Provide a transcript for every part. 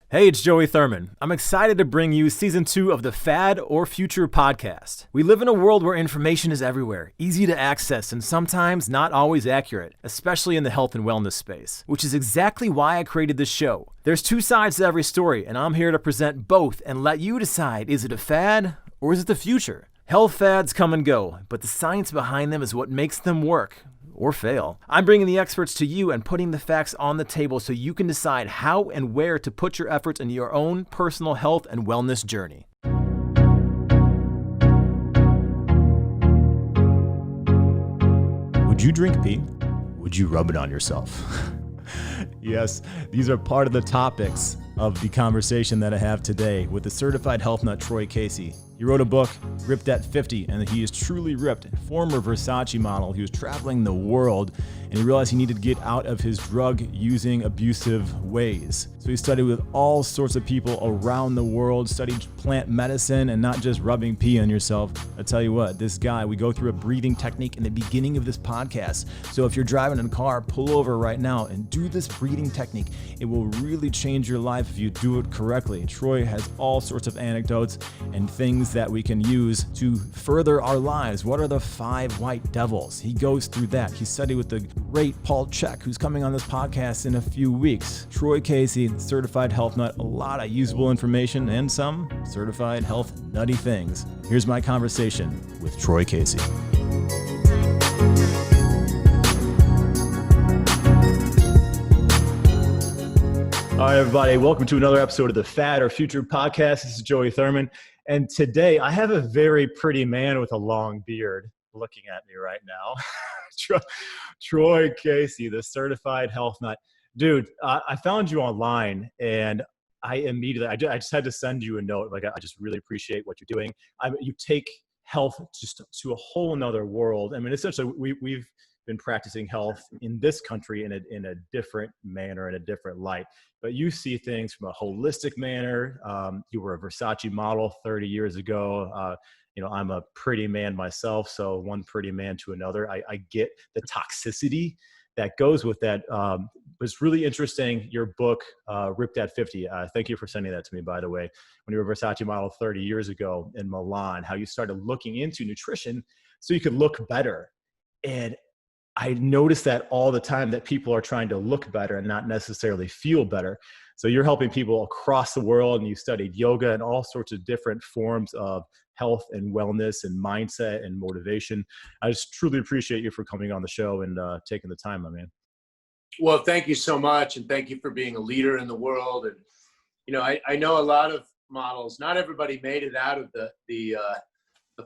Hey, it's Joey Thurman. I'm excited to bring you Season 2 of the Fad or Future podcast. We live in a world where information is everywhere, easy to access, and sometimes not always accurate, especially in the health and wellness space, which is exactly why I created this show. There's two sides to every story, and I'm here to present both and let you decide, is it a fad or is it the future? Health fads come and go, but the science behind them is what makes them work. Or fail. I'm bringing the experts to you and putting the facts on the table so you can decide how and where to put your efforts in your own personal health and wellness journey. Would you drink pee? Would you rub it on yourself? Yes, these are part of the topics of the conversation that I have today with the certified health nut Troy Casey. He wrote a book, Ripped at 50, and he is truly ripped. Former Versace model. He was traveling the world, and he realized he needed to get out of his drug-using abusive ways. So he studied with all sorts of people around the world, studied plant medicine, and not just rubbing pee on yourself. I tell you what, this guy, we go through a breathing technique in the beginning of this podcast. So if you're driving in a car, pull over right now and do this breathing technique. It will really change your life if you do it correctly. Troy has all sorts of anecdotes and things that we can use to further our lives. What are the 5 white devils? He goes through that. He studied with the great Paul Chek, who's coming on this podcast in a few weeks. Troy Casey, certified health nut, a lot of usable information and some certified health nutty things. Here's my conversation with Troy Casey. All right, everybody, welcome to another episode of the Fad or Future podcast. This is Joey Thurman. And today I have a very pretty man with a long beard looking at me right now. Troy Casey, the certified health nut. Dude, I found you online and I just had to send you a note. Like, I just really appreciate what you're doing. You take health just to a whole nother world. I mean, essentially we've been practicing health in this country in a different manner, in a different light. But you see things from a holistic manner. You were a Versace model 30 years ago. I'm a pretty man myself, so one pretty man to another. I get the toxicity that goes with that. It's really interesting, your book, Ripped at 50. Thank you for sending that to me, by the way. When you were a Versace model 30 years ago in Milan, how you started looking into nutrition so you could look better. And I notice that all the time, that people are trying to look better and not necessarily feel better. So you're helping people across the world, and you studied yoga and all sorts of different forms of health and wellness and mindset and motivation. I just truly appreciate you for coming on the show and taking the time, my man. Well, thank you so much. And thank you for being a leader in the world. And, I know a lot of models, not everybody made it out of the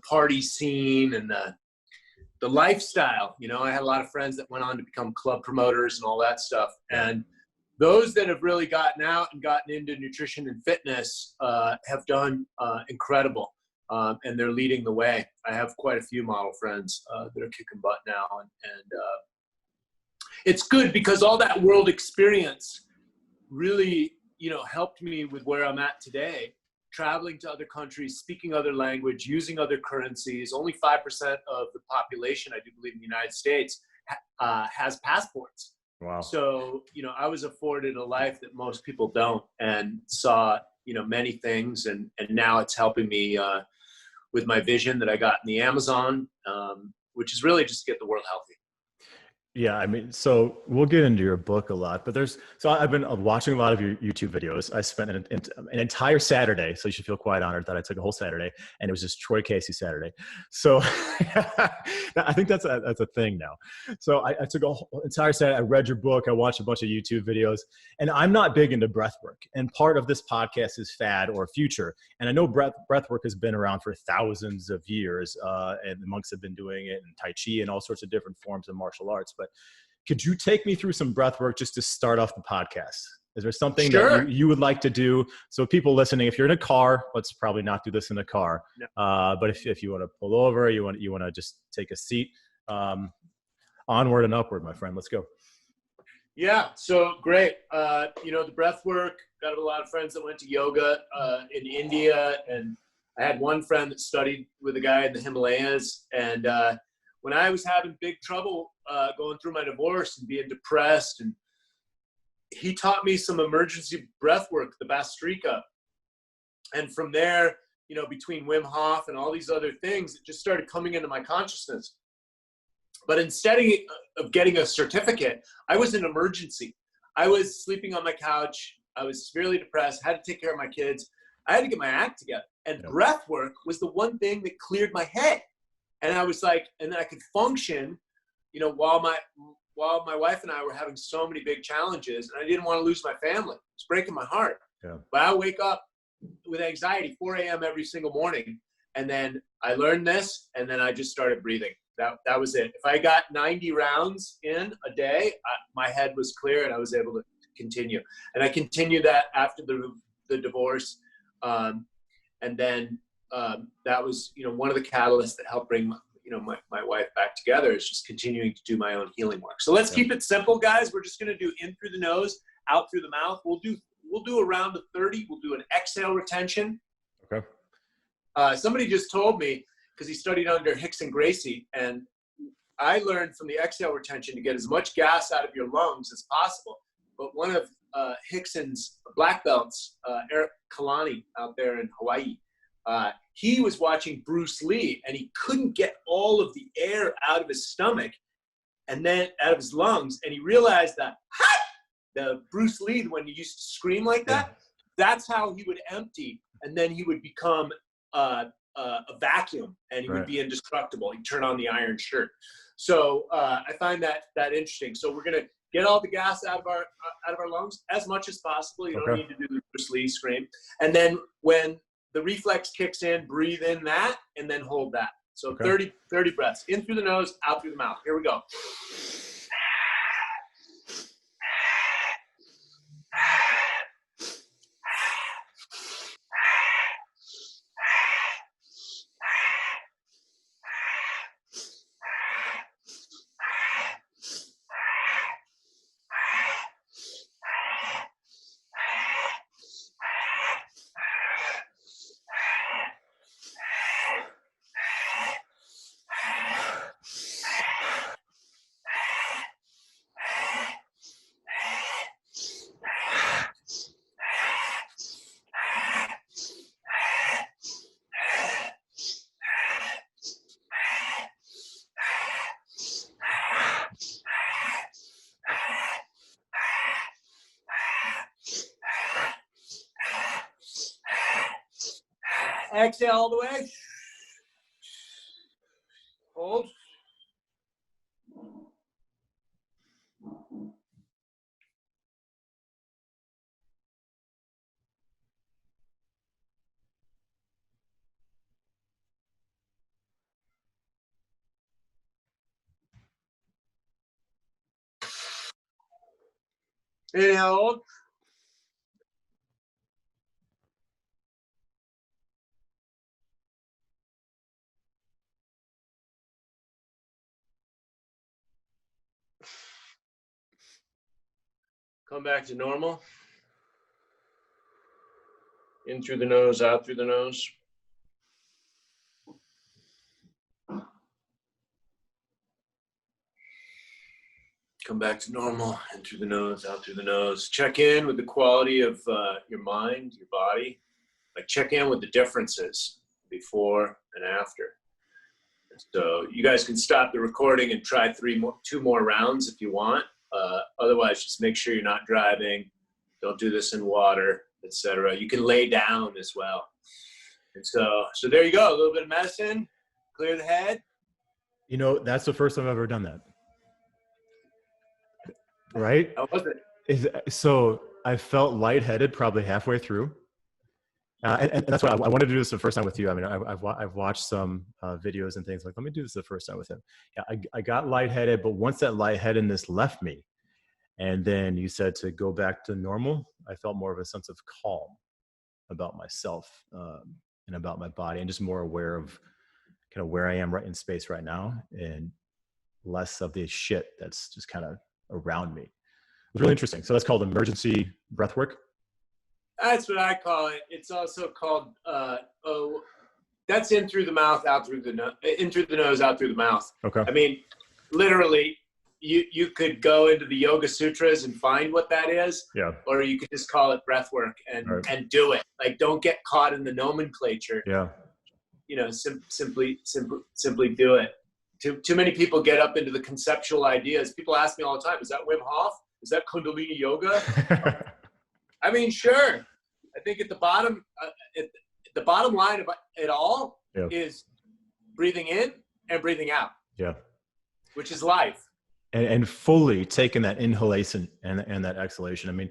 party scene and the lifestyle. I had a lot of friends that went on to become club promoters and all that stuff. And those that have really gotten out and gotten into nutrition and fitness have done incredible. And they're leading the way. I have quite a few model friends that are kicking butt now. And it's good because all that world experience really, helped me with where I'm at today. Traveling to other countries, speaking other language, using other currencies. Only 5% of the population, I do believe, in the United States has passports. Wow. So, I was afforded a life that most people don't, and saw, many things. And now it's helping me with my vision that I got in the Amazon, which is really just to get the world healthy. Yeah, I mean, so we'll get into your book a lot, but I've been watching a lot of your YouTube videos. I spent an entire Saturday, so you should feel quite honored that I took a whole Saturday, and it was just Troy Casey Saturday. So I think that's a thing now. So I took a whole entire Saturday. I read your book. I watched a bunch of YouTube videos, and I'm not big into breath work. And part of this podcast is Fad or Future. And I know breath work has been around for thousands of years, and the monks have been doing it in Tai Chi and all sorts of different forms of martial arts. But could you take me through some breath work just to start off the podcast? Is there something that you would like to do? So people listening, if you're in a car, let's probably not do this in a car. No. But if you want to pull over, you want to just take a seat, onward and upward, my friend. Let's go. Yeah. So great. The breath work, got a lot of friends that went to yoga in India. And I had one friend that studied with a guy in the Himalayas. And when I was having big trouble going through my divorce and being depressed and he taught me some emergency breath work, the Bastrika. And from there, you know, between Wim Hof and all these other things, it just started coming into my consciousness. But instead of getting a certificate, I was in emergency. I was sleeping on my couch. I was severely depressed, had to take care of my kids. I had to get my act together. And breath work was the one thing that cleared my head. And I was like, and then I could function, you know, while my wife and I were having so many big challenges, and I didn't want to lose my family. It's breaking my heart. Yeah. But I wake up with anxiety 4 a.m. every single morning. And then I learned this, and then I just started breathing. That was it. If I got 90 rounds in a day, my head was clear and I was able to continue. And I continued that after the divorce. And then that was, you know, one of the catalysts that helped bring my wife back together, is just continuing to do my own healing work. So let's keep it simple, guys. We're just going to do in through the nose, out through the mouth. We'll do a round of 30. We'll do an exhale retention. Okay. Somebody just told me, because he studied under Hicks and Gracie, and I learned from the exhale retention to get as much gas out of your lungs as possible. But one of Hickson's black belts, Eric Kalani out there in Hawaii, he was watching Bruce Lee, and he couldn't get all of the air out of his stomach and then out of his lungs. And he realized that the Bruce Lee, when he used to scream like that, that's how he would empty. And then he would become a vacuum, and he would be indestructible. He'd turn on the iron shirt. So I find that interesting. So we're going to get all the gas out of our lungs as much as possible. You don't need to do the Bruce Lee scream. And then when the reflex kicks in, breathe in that, and then hold that. So 30 breaths, in through the nose, out through the mouth. Here we go. Exhale all the way. Hold. Inhale, hold. Come back to normal. In through the nose, out through the nose. Come back to normal. In through the nose, out through the nose. Check in with the quality of your mind, your body. Like, check in with the differences before and after. So you guys can stop the recording and try two more rounds if you want. Otherwise, just make sure you're not driving. Don't do this in water, etc. You can lay down as well. And so there you go. A little bit of medicine, clear the head. You know, that's the first time I've ever done that. Right? How was it? So I felt lightheaded probably halfway through. And that's why I wanted to do this the first time with you. I mean, I've watched some videos and things like, let me do this the first time with him. Yeah, I got lightheaded, but once that lightheadedness left me, and then you said to go back to normal, I felt more of a sense of calm about myself and about my body, and just more aware of kind of where I am right in space right now, and less of the shit that's just kind of around me. It was really interesting. So that's called emergency breath work. That's what I call it. It's also called, that's in through the mouth, out through the nose, in through the nose, out through the mouth. Okay. I mean, literally, you could go into the Yoga Sutras and find what that is, Yeah. or you could just call it breath work and do it. Like, don't get caught in the nomenclature. Yeah. You know, simply do it. Too many people get up into the conceptual ideas. People ask me all the time, is that Wim Hof? Is that Kundalini yoga? I mean, sure. I think at the bottom line of it all is breathing in and breathing out. Yeah. Which is life. And fully taking that inhalation and that exhalation. I mean,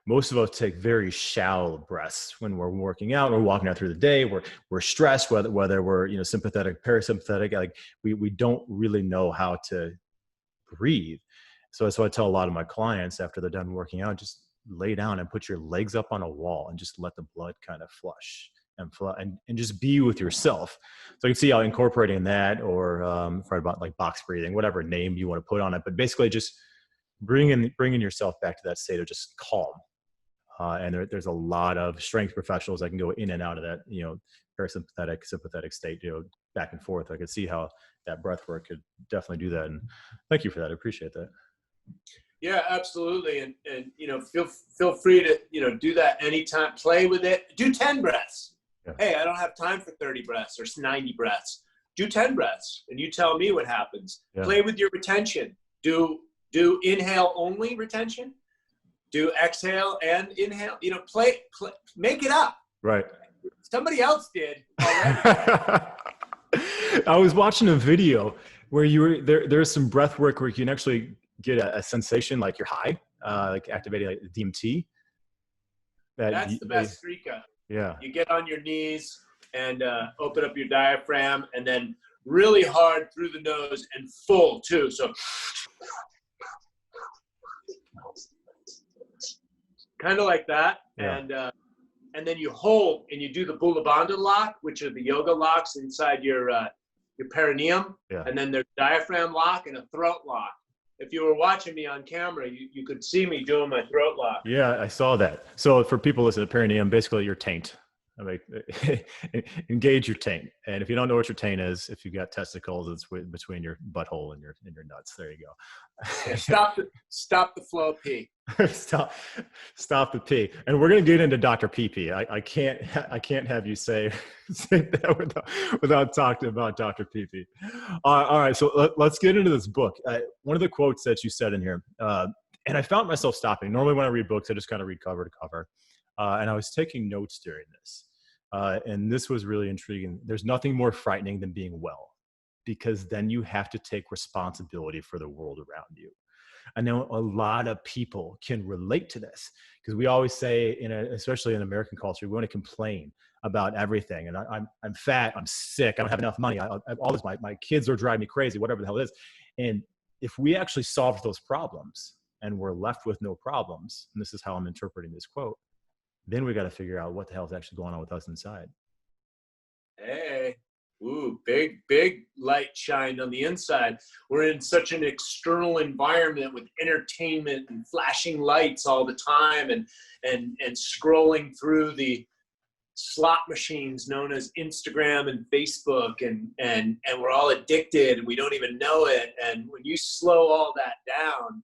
most of us take very shallow breaths when we're working out or walking out through the day. We're stressed, whether we're, you know, sympathetic, parasympathetic. Like we don't really know how to breathe. So that's what I tell a lot of my clients after they're done working out: just lay down and put your legs up on a wall and just let the blood kind of flush and flow, and just be with yourself. So you can see how incorporating that, or right about like box breathing, whatever name you want to put on it, but basically just bringing yourself back to that state of just calm. And there's a lot of strength professionals that can go in and out of that, you know, parasympathetic, sympathetic state, you know, back and forth. I could see how that breath work could definitely do that. And thank you for that. I appreciate that. Yeah, absolutely. And you know, feel free to, you know, do that anytime. Play with it. Do 10 breaths. Yeah. Hey, I don't have time for 30 breaths or 90 breaths. Do 10 breaths and you tell me what happens. Yeah. Play with your retention. Do inhale only retention. Do exhale and inhale. You know, play, make it up. Right. Somebody else did already. I was watching a video where you were there. There's some breath work where you can actually get a sensation like you're high, like activating like DMT. That's the best Srika. Yeah. You get on your knees and open up your diaphragm, and then really hard through the nose and full too. So kind of like that. Yeah. And then you hold and you do the Bula Bandha lock, which are the yoga locks inside your perineum. Yeah. And then there's diaphragm lock and a throat lock. If you were watching me on camera, you could see me doing my throat lock. Yeah, I saw that. So for people listening to perineum, basically your taint. I mean, engage your taint. And if you don't know what your taint is, if you've got testicles, it's between your butthole and your nuts. There you go. Yeah, stop the flow pee. stop the pee. And we're going to get into Dr. Pee. I can't have you say that without talking about Dr. Pee. All right, so let's get into this book. One of the quotes that you said in here, and I found myself stopping. Normally when I read books, I just kind of read cover to cover. And I was taking notes during this. And this was really intriguing. There's nothing more frightening than being well, because then you have to take responsibility for the world around you. I know a lot of people can relate to this, because we always say, especially in American culture, we want to complain about everything. And I'm fat, I'm sick, I don't have enough money, I all this, my kids are driving me crazy, whatever the hell it is. And if we actually solved those problems and we're left with no problems, and this is how I'm interpreting this quote, then we got to figure out what the hell is actually going on with us inside. Hey, ooh, big light shined on the inside. We're in such an external environment with entertainment and flashing lights all the time, and scrolling through the slot machines known as Instagram and Facebook, and we're all addicted and we don't even know it. And when you slow all that down,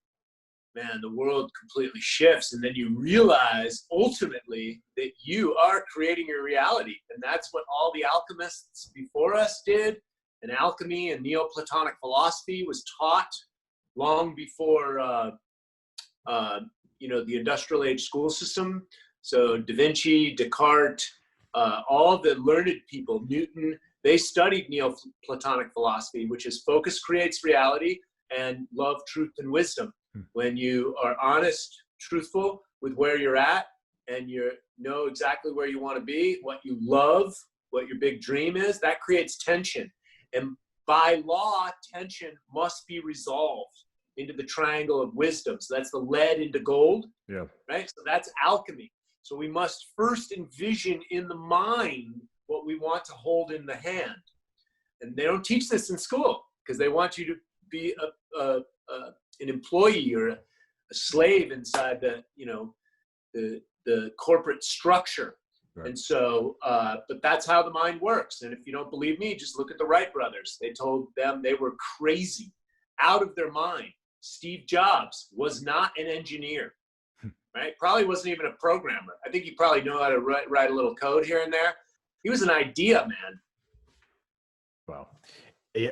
man, the world completely shifts. And then you realize ultimately that you are creating your reality. And that's what all the alchemists before us did. And alchemy and Neoplatonic philosophy was taught long before, the industrial age school system. So Da Vinci, Descartes, all the learned people, Newton, they studied Neoplatonic philosophy, which is focus creates reality and love, truth, and wisdom. When you are honest, truthful with where you're at, and you know exactly where you want to be, what you love, what your big dream is, that creates tension. And by law, tension must be resolved into the triangle of wisdom. So that's the lead into gold. Yeah. Right? So that's alchemy. So we must first envision in the mind what we want to hold in the hand. And they don't teach this in school, because they want you to be an employee or a slave inside the corporate structure. Right. And so, but that's how the mind works. And if you don't believe me, just look at the Wright brothers. They told them they were crazy, out of their mind. Steve Jobs was not an engineer, right? Probably wasn't even a programmer. I think he probably knew how to write a little code here and there. He was an idea man. Wow.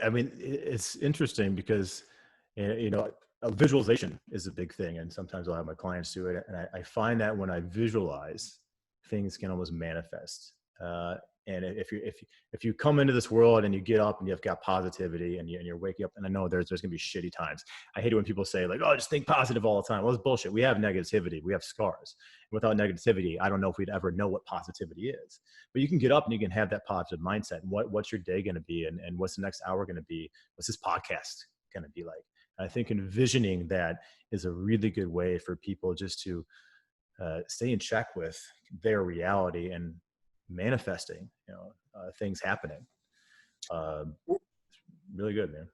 I mean, it's interesting because, visualization is a big thing. And sometimes I'll have my clients do it. And I find that when I visualize, things can almost manifest. And if you come into this world and you get up and you've got positivity and you're waking up, and I know there's going to be shitty times. I hate it when people say like, oh, just think positive all the time. Well, it's bullshit. We have negativity. We have scars. Without negativity, I don't know if we'd ever know what positivity is. But you can get up and you can have that positive mindset. And what's your day going to be? And what's the next hour going to be? What's this podcast going to be like? And I think envisioning that is a really good way for people just to stay in check with their reality and manifesting, things happening. Really good, man.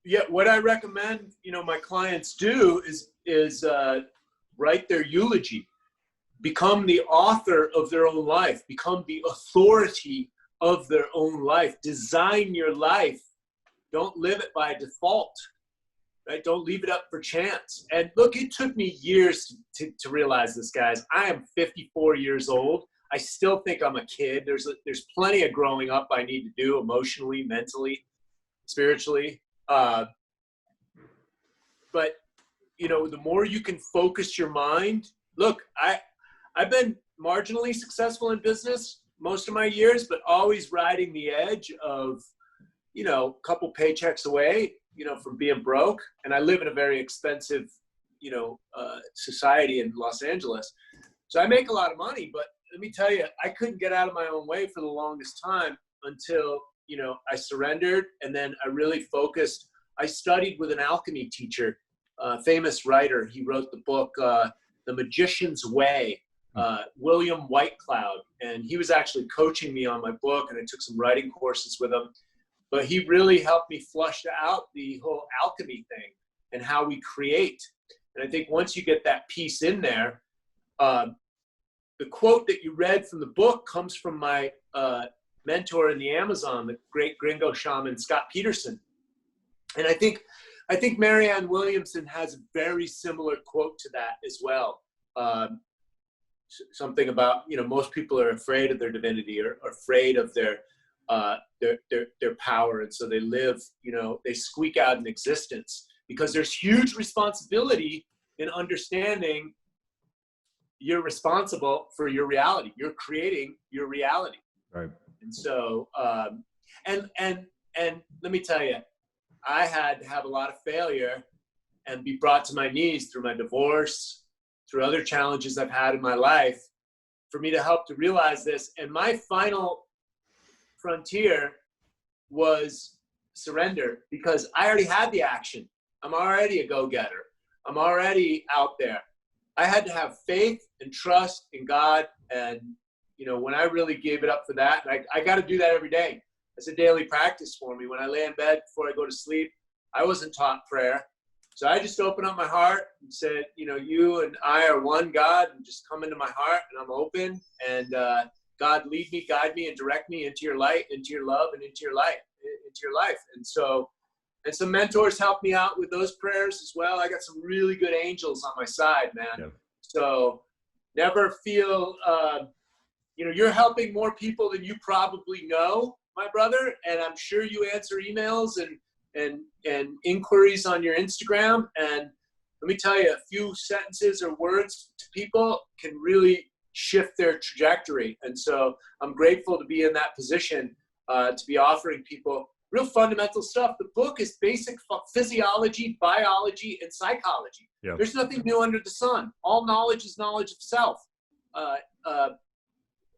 Yeah, what I recommend, my clients do is write their eulogy, become the author of their own life, become the authority of their own life, design your life. Don't live it by default, right? Don't leave it up for chance. And look, it took me years to realize this, guys. I am 54 years old. I still think I'm a kid. There's plenty of growing up I need to do emotionally, mentally, spiritually. But the more you can focus your mind. Look, I've been marginally successful in business most of my years, but always riding the edge of, a couple paychecks away, from being broke. And I live in a very expensive, society in Los Angeles. So I make a lot of money, but let me tell you, I couldn't get out of my own way for the longest time until, I surrendered. And then I really focused. I studied with an alchemy teacher, famous writer. He wrote the book, The Magician's Way, William Whitecloud. And he was actually coaching me on my book, and I took some writing courses with him. But he really helped me flush out the whole alchemy thing and how we create. And I think once you get that piece in there, the quote that you read from the book comes from my mentor in the Amazon, the great gringo shaman, Scott Peterson. And I think Marianne Williamson has a very similar quote to that as well. Something about, most people are afraid of their divinity or afraid of their power. And so they live, they squeak out an existence because there's huge responsibility in understanding you're responsible for your reality. You're creating your reality. Right. And so, and let me tell you, I had to have a lot of failure and be brought to my knees through my divorce, through other challenges I've had in my life for me to help to realize this. And my final frontier was surrender because I already had the action. I'm already a go-getter. I'm already out there. I had to have faith and trust in God. And, when I really gave it up for that, and I got to do that every day. It's a daily practice for me. When I lay in bed before I go to sleep, I wasn't taught prayer. So I just opened up my heart and said, you and I are one God, and just come into my heart, and I'm open. And God, lead me, guide me, and direct me into your light, into your love, and into your life. And so, and some mentors helped me out with those prayers as well. I got some really good angels on my side, man. Yeah. So never feel, you're helping more people than you probably know, my brother. And I'm sure you answer emails and inquiries on your Instagram. And let me tell you, a few sentences or words to people can really shift their trajectory. And so I'm grateful to be in that position, to be offering people real fundamental stuff. The book is basic physiology, biology, and psychology. Yeah. There's nothing new under the sun. All knowledge is knowledge of self.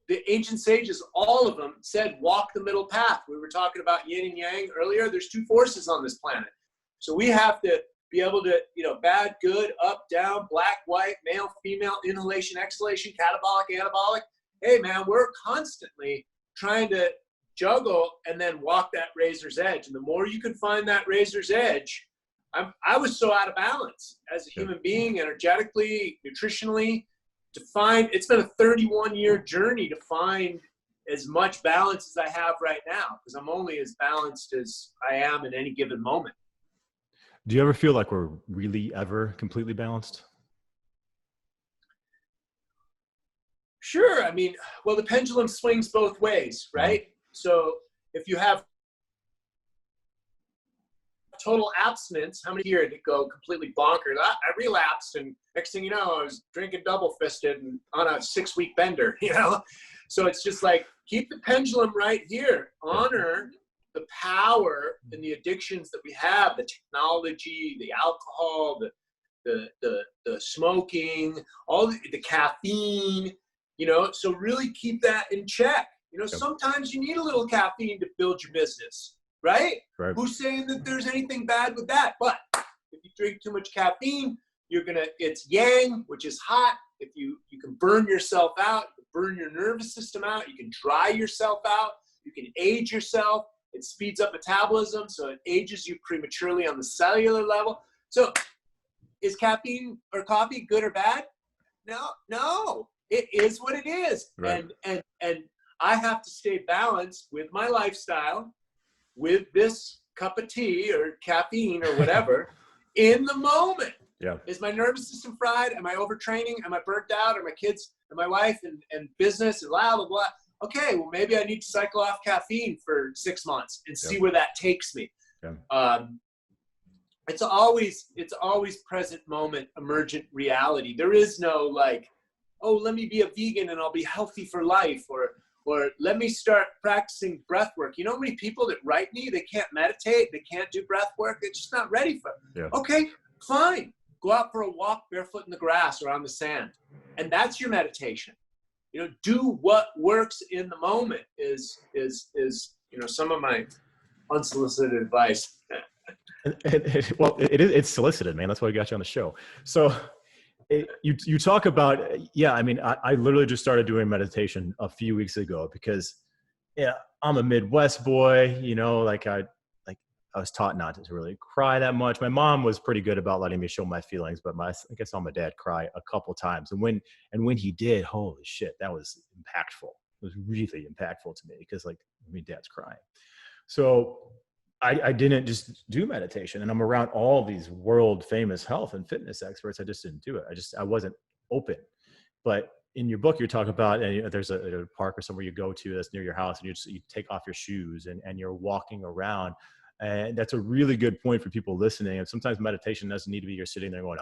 The ancient sages, all of them said, walk the middle path. We were talking about yin and yang earlier. There's two forces on this planet. So we have to be able to, bad, good, up, down, black, white, male, female, inhalation, exhalation, catabolic, anabolic. Hey, man, we're constantly trying to juggle and then walk that razor's edge. And the more you can find that razor's edge, I was so out of balance as a human being, energetically, nutritionally, it's been a 31-year journey to find as much balance as I have right now, because I'm only as balanced as I am in any given moment. Do you ever feel like we're really ever completely balanced? Sure. I mean, well, the pendulum swings both ways, right? So if you have total abstinence, how many here to go completely bonkers? I relapsed, and next thing you know, I was drinking double fisted and on a 6-week bender, you know? So it's just like, keep the pendulum right here. Honor the power and the addictions that we have, the technology, the alcohol, the smoking, all the caffeine, you know? So really keep that in check. You know, sometimes you need a little caffeine to build your business. Right? Who's saying that there's anything bad with that? But if you drink too much caffeine, it's yang, which is hot. If you can burn yourself out, you can burn your nervous system out, you can dry yourself out, you can age yourself. It speeds up metabolism, so it ages you prematurely on the cellular level. So is caffeine or coffee good or bad? No, it is what it is. Right. And I have to stay balanced with my lifestyle, with this cup of tea or caffeine or whatever in the moment. Yeah. Is my nervous system fried? Am I overtraining? Am I burnt out? Are my kids and my wife and business and blah, blah, blah? Okay, well, maybe I need to cycle off caffeine for 6 months and see where that takes me. Yeah. It's always present moment, emergent reality. There is no like, oh, let me be a vegan and I'll be healthy for life, or let me start practicing breath work. You know how many people that write me, they can't meditate, they can't do breath work, they're just not ready for it. Yeah. Okay, fine. Go out for a walk barefoot in the grass or on the sand. And that's your meditation. You know, do what works in the moment is you know, some of my unsolicited advice. Well, it's solicited, man. That's why we got you on the show. So you talk about, I mean, I literally just started doing meditation a few weeks ago because I'm a Midwest boy, you know, like I was taught not to really cry that much. My mom was pretty good about letting me show my feelings, but I guess I saw my dad cry a couple times. And when he did, holy shit, that was impactful. It was really impactful to me because like, I mean, dad's crying. So I didn't just do meditation, and I'm around all these world famous health and fitness experts. I just didn't do it. I wasn't open. But in your book, you talk about, and there's a park or somewhere you go to that's near your house, and you take off your shoes and you're walking around. And that's a really good point for people listening. And sometimes meditation doesn't need to be you're sitting there going,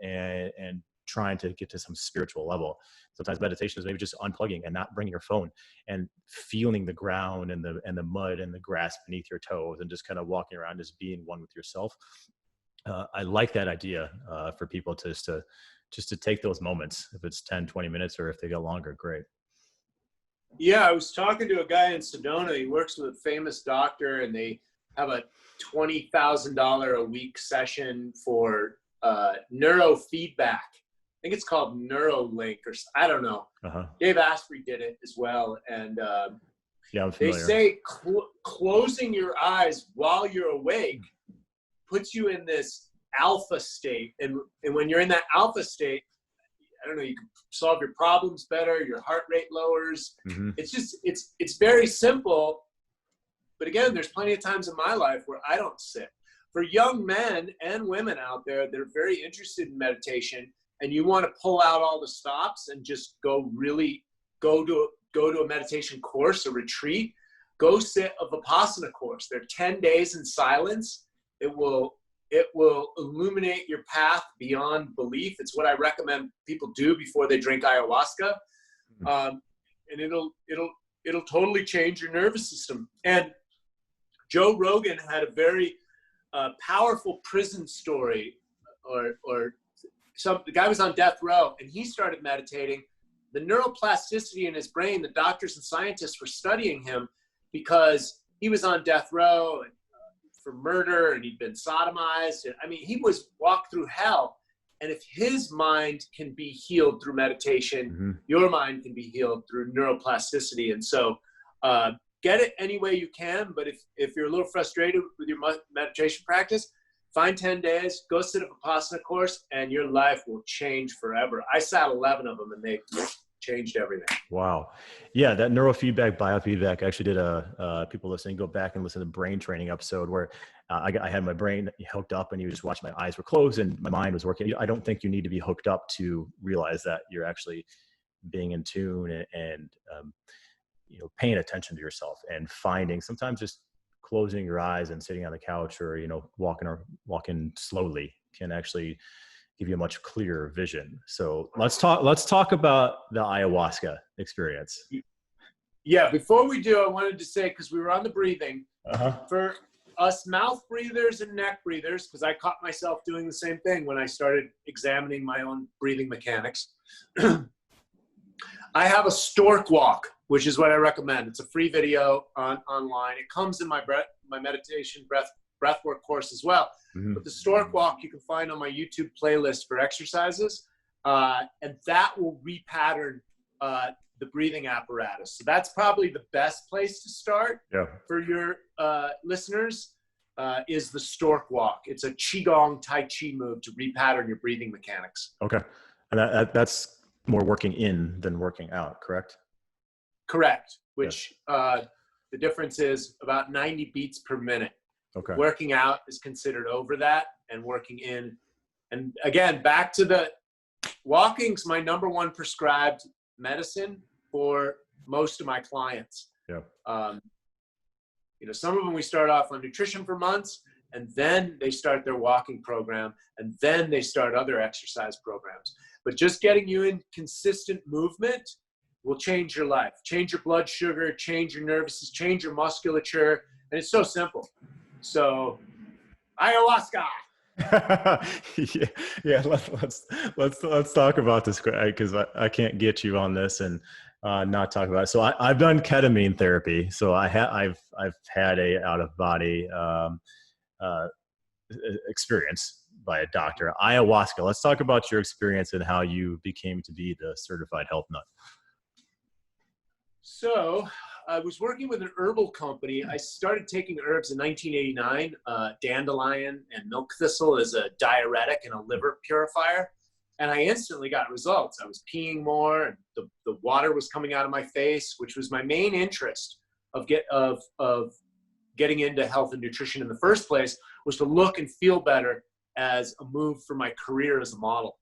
and trying to get to some spiritual level. Sometimes meditation is maybe just unplugging and not bringing your phone and feeling the ground and the mud and the grass beneath your toes and just kind of walking around, just being one with yourself. I like that idea for people to just to take those moments. If it's 10, 20 minutes, or if they go longer, great. Yeah, I was talking to a guy in Sedona. He works with a famous doctor, and they have a $20,000 a week session for neurofeedback. I think it's called Neuralink, or I don't know. Dave Asprey did it as well. And I'm familiar. They say closing your eyes while you're awake puts you in this alpha state. And when you're in that alpha state, I don't know, you can solve your problems better, your heart rate lowers. Mm-hmm. It's very simple. But again, there's plenty of times in my life where I don't sit. For young men and women out there that are very interested in meditation, and you want to pull out all the stops and just go to a meditation course, a retreat, go sit a Vipassana course. They're 10 days in silence. It will illuminate your path beyond belief. It's what I recommend people do before they drink ayahuasca. And it'll totally change your nervous system. And Joe Rogan had a very powerful prison story, the guy was on death row and he started meditating. The neuroplasticity in his brain, the doctors and scientists were studying him because he was on death row for murder and he'd been sodomized. I mean, he was walked through hell. And if his mind can be healed through meditation, mm-hmm. your mind can be healed through neuroplasticity. And so get it any way you can. But if you're a little frustrated with your meditation practice, find 10 days, go sit a Vipassana course, and your life will change forever. I sat 11 of them, and they changed everything. Wow. Yeah, that neurofeedback, biofeedback. I actually did people listening, go back and listen to the brain training episode where I had my brain hooked up and you just watched my eyes were closed and my mind was working. I don't think you need to be hooked up to realize that you're actually being in tune and paying attention to yourself and finding, sometimes just closing your eyes and sitting on the couch or, walking slowly can actually give you a much clearer vision. So let's talk about the ayahuasca experience. Yeah. Before we do, I wanted to say, cause we were on the breathing, for us mouth breathers and neck breathers, cause I caught myself doing the same thing when I started examining my own breathing mechanics. I have a stork walk, which is what I recommend. It's a free video online. It comes in my meditation breathwork course as well. Mm-hmm. But the stork walk you can find on my YouTube playlist for exercises, and that will repattern the breathing apparatus. So that's probably the best place to start for your listeners, is the stork walk. It's a Qigong Tai Chi move to repattern your breathing mechanics. Okay. And that's more working in than working out, correct? Correct. Which the difference is about 90 beats per minute. Okay. Working out is considered over that, and working in. And again, back to the walking's my number one prescribed medicine for most of my clients. Yeah. Some of them we start off on nutrition for months, and then they start their walking program, and then they start other exercise programs. But just getting you in consistent movement will change your life, change your blood sugar, change your nervous system, change your musculature. And it's so simple. So ayahuasca. yeah. Let's talk about this, because I can't get you on this and not talk about it. So I've done ketamine therapy. So I've had a out of body experience by a doctor. Ayahuasca. Let's talk about your experience and how you became to be the certified health nut. So I was working with an herbal company. I started taking herbs in 1989, dandelion and milk thistle as a diuretic and a liver purifier. And I instantly got results. I was peeing more, and the water was coming out of my face, which was my main interest of getting into health and nutrition in the first place, was to look and feel better as a move for my career as a model.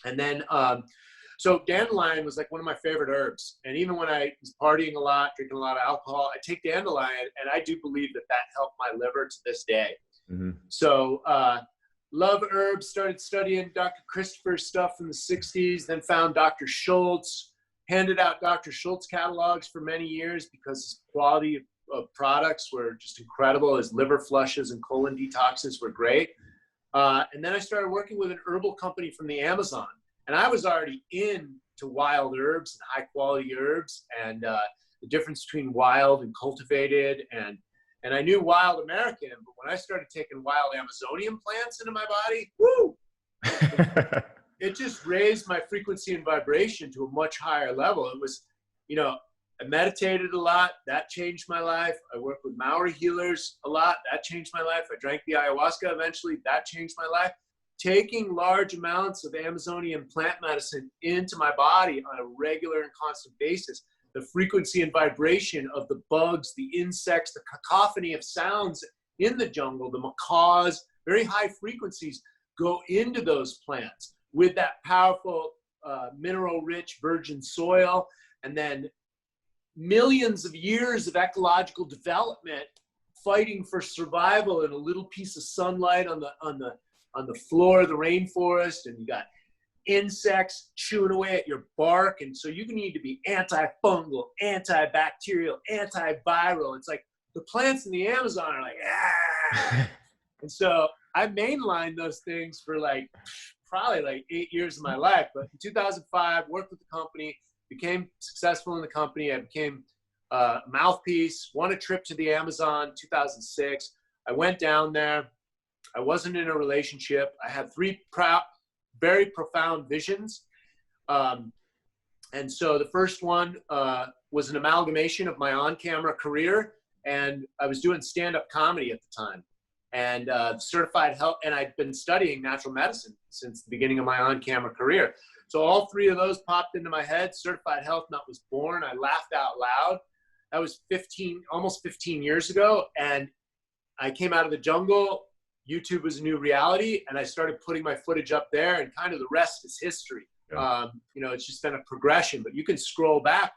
And then, so dandelion was like one of my favorite herbs. And even when I was partying a lot, drinking a lot of alcohol, I take dandelion, and I do believe that helped my liver to this day. Mm-hmm. So love herbs, started studying Dr. Christopher's stuff in the 60s, then found Dr. Schultz, handed out Dr. Schultz catalogs for many years because his quality of products were just incredible. His liver flushes and colon detoxes were great. And then I started working with an herbal company from the Amazon. And I was already into wild herbs and high quality herbs, and the difference between wild and cultivated. And I knew wild American, but when I started taking wild Amazonian plants into my body, woo! It just raised my frequency and vibration to a much higher level. It was, I meditated a lot. That changed my life. I worked with Maori healers a lot. That changed my life. I drank the ayahuasca eventually. That changed my life. Taking large amounts of Amazonian plant medicine into my body on a regular and constant basis, the frequency and vibration of the bugs, the insects, the cacophony of sounds in the jungle, the macaws, very high frequencies go into those plants with that powerful mineral-rich virgin soil, and then millions of years of ecological development fighting for survival in a little piece of sunlight on the floor of the rainforest, and you got insects chewing away at your bark. And so you need to be antifungal, antibacterial, antiviral. It's like the plants in the Amazon are like, ah. And so I mainlined those things for probably 8 years of my life. But in 2005, worked with the company, became successful in the company. I became a mouthpiece, won a trip to the Amazon 2006. I went down there. I wasn't in a relationship. I had three very profound visions. And so the first one was an amalgamation of my on-camera career. And I was doing stand-up comedy at the time. And certified health, and I'd been studying natural medicine since the beginning of my on-camera career. So all three of those popped into my head. Certified Health Nut was born. I laughed out loud. That was almost 15 years ago. And I came out of the jungle. YouTube was a new reality. And I started putting my footage up there, and kind of the rest is history. Yeah. It's just been a progression, but you can scroll back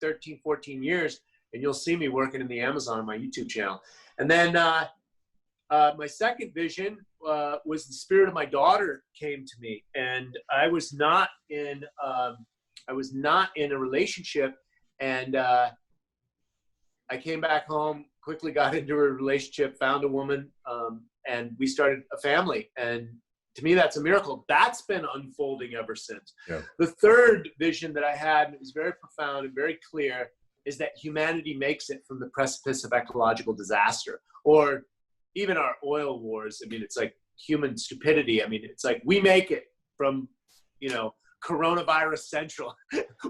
13, 14 years and you'll see me working in the Amazon on my YouTube channel. And then my second vision was the spirit of my daughter came to me, and I was not in a relationship, and I came back home, quickly got into a relationship, found a woman, and we started a family. And to me, that's a miracle. That's been unfolding ever since. Yeah. The third vision that I had, and it was very profound and very clear, is that humanity makes it from the precipice of ecological disaster, or even our oil wars. I mean, it's like human stupidity. I mean, it's like we make it from, coronavirus central.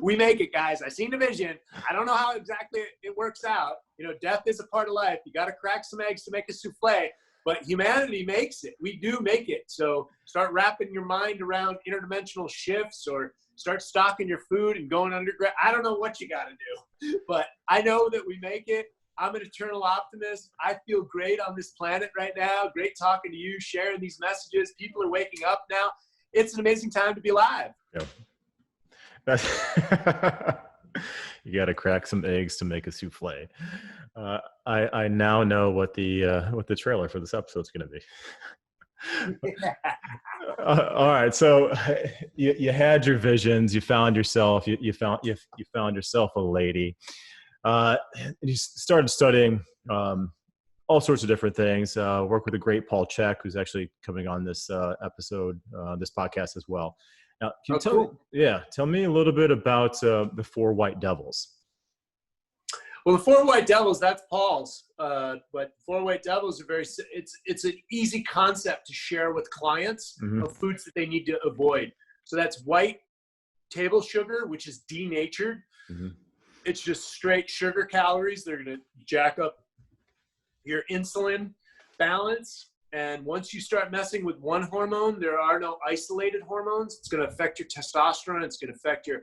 We make it, guys. I seen the vision. I don't know how exactly it works out. Death is a part of life. You got to crack some eggs to make a souffle. But humanity makes it. We do make it. So start wrapping your mind around interdimensional shifts, or start stocking your food and going underground. I don't know what you got to do, but I know that we make it. I'm an eternal optimist. I feel great on this planet right now. Great talking to you, sharing these messages. People are waking up now. It's an amazing time to be alive. Yeah. You got to crack some eggs to make a souffle. I now know what the trailer for this episode is going to be. All right. So you had your visions. You found yourself. You found yourself a lady. And you started studying all sorts of different things. Work with the great Paul Chek, who's actually coming on this episode, this podcast as well. Now, can you tell me a little bit about the Four White Devils? Well, the Four White Devils, that's Paul's. But Four White Devils are it's an easy concept to share with clients of foods that they need to avoid. So that's white table sugar, which is denatured. It's just straight sugar calories. They're going to jack up your insulin balance. And once you start messing with one hormone, there are no isolated hormones. It's going to affect your testosterone. It's going to affect your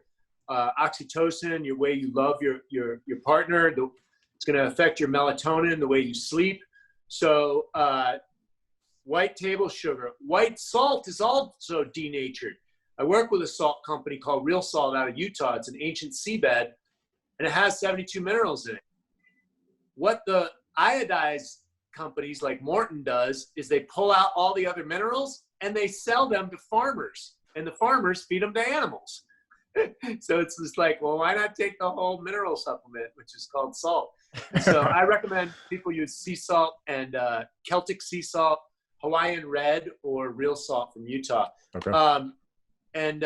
oxytocin, your way you love your partner. It's going to affect your melatonin, the way you sleep. So white table sugar. White salt is also denatured. I work with a salt company called Real Salt out of Utah. It's an ancient seabed, and it has 72 minerals in it. What the iodized companies like Morton does is they pull out all the other minerals and they sell them to farmers, and the farmers feed them to animals. So it's just like, well, why not take the whole mineral supplement, which is called salt? So I recommend people use sea salt and Celtic sea salt, Hawaiian red, or real salt from Utah. Okay. And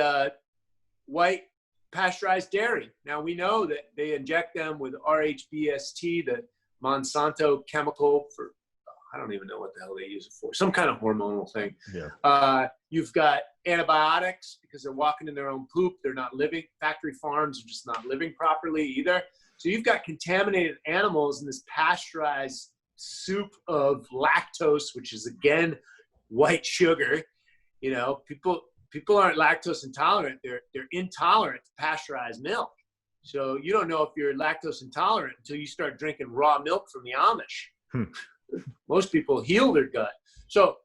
white pasteurized dairy. Now we know that they inject them with RHBST, the Monsanto chemical for, I don't even know what the hell they use it for, some kind of hormonal thing. Yeah. You've got antibiotics because they're walking in their own poop. They're not living. Factory farms are just not living properly either. So you've got contaminated animals in this pasteurized soup of lactose, which is again white sugar. People aren't lactose intolerant. They're intolerant to pasteurized milk. So you don't know if you're lactose intolerant until you start drinking raw milk from the Amish. Most people heal their gut. So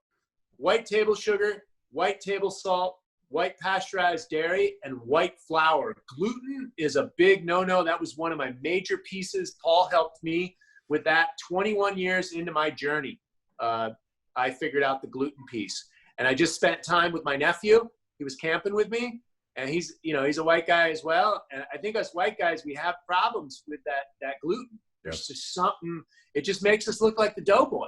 white table sugar, white table salt, white pasteurized dairy, and white flour. Gluten is a big no-no. That was one of my major pieces. Paul helped me with that 21 years into my journey. I figured out the gluten piece. And I just spent time with my nephew. He was camping with me, and he's a white guy as well. And I think us white guys, we have problems with that gluten. There's just something, it just makes us look like the doughboy.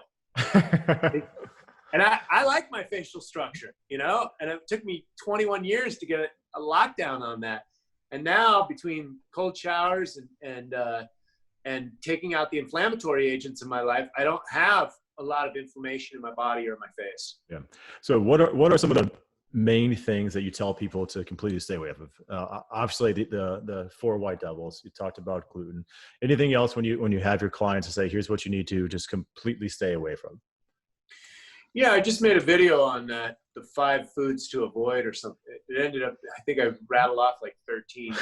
And I like my facial structure, and it took me 21 years to get a lockdown on that. And now between cold showers and taking out the inflammatory agents in my life, I don't have a lot of inflammation in my body or my face. Yeah. So what are some of the main things that you tell people to completely stay away from? Obviously the Four White Devils, you talked about gluten. Anything else when you have your clients to say, here's what you need to just completely stay away from? Yeah, I just made a video on that. the 5 foods to avoid or something. It ended up, I think I rattled off like 13.